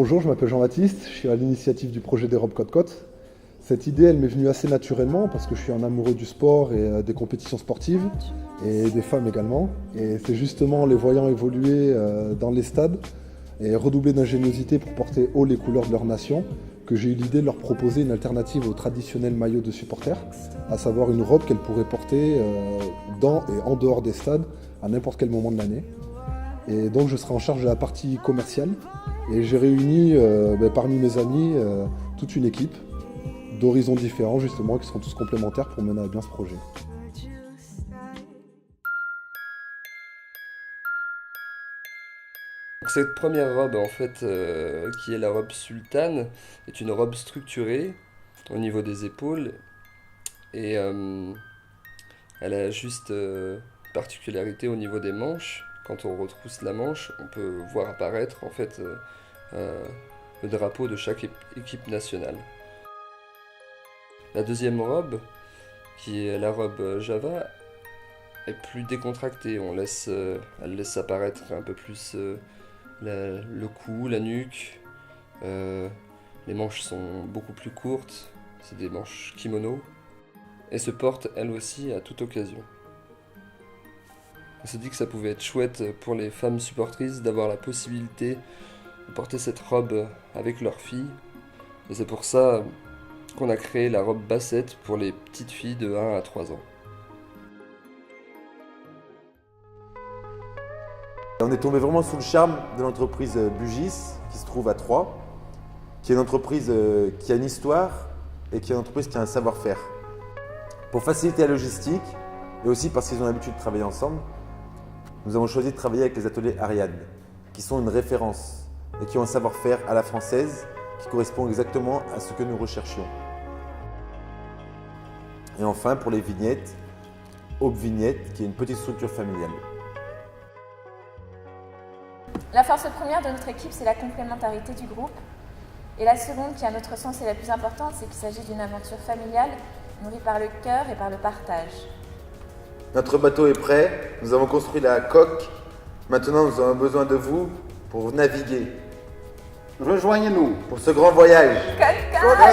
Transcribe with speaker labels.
Speaker 1: bonjour, je m'appelle Jean-Baptiste, je suis à l'initiative du projet des robes Côte-Côte. Cette idée, elle m'est venue assez naturellement parce que je suis un amoureux du sport et des compétitions sportives et des femmes également. Et c'est justement en les voyant évoluer dans les stades et redoubler d'ingéniosité pour porter haut les couleurs de leur nation que j'ai eu l'idée de leur proposer une alternative au traditionnel maillot de supporter, à savoir une robe qu'elles pourraient porter dans et en dehors des stades à n'importe quel moment de l'année. Et donc je serai en charge de la partie commerciale et j'ai réuni parmi mes amis toute une équipe d'horizons différents justement qui seront tous complémentaires pour mener à bien ce projet.
Speaker 2: Cette première robe en fait qui est la robe sultane est une robe structurée au niveau des épaules et elle a juste particularité au niveau des manches. Quand on retrousse la manche, on peut voir apparaître en fait le drapeau de chaque équipe nationale. La deuxième robe, qui est la robe Java, est plus décontractée. Elle laisse apparaître un peu plus le cou, la nuque. Les manches sont beaucoup plus courtes. C'est des manches kimono. Et se porte elle aussi à toute occasion. On s'est dit que ça pouvait être chouette pour les femmes supportrices d'avoir la possibilité de porter cette robe avec leurs filles. Et c'est pour ça qu'on a créé la robe bassette pour les petites filles de 1 à 3 ans.
Speaker 3: On est tombé vraiment sous le charme de l'entreprise Bugis, qui se trouve à Troyes, qui est une entreprise qui a une histoire et qui est une entreprise qui a un savoir-faire. Pour faciliter la logistique, et aussi parce qu'ils ont l'habitude de travailler ensemble, nous avons choisi de travailler avec les ateliers Ariane, qui sont une référence et qui ont un savoir-faire à la française qui correspond exactement à ce que nous recherchions. Et enfin, pour les vignettes, Aube Vignette, qui est une petite structure familiale.
Speaker 4: La force première de notre équipe, c'est la complémentarité du groupe. Et la seconde, qui à notre sens est la plus importante, c'est qu'il s'agit d'une aventure familiale, nourrie par le cœur et par le partage.
Speaker 3: Notre bateau est prêt, nous avons construit la coque. Maintenant, nous avons besoin de vous pour naviguer.
Speaker 5: Rejoignez-nous
Speaker 3: pour ce grand voyage.
Speaker 4: Côte-Côte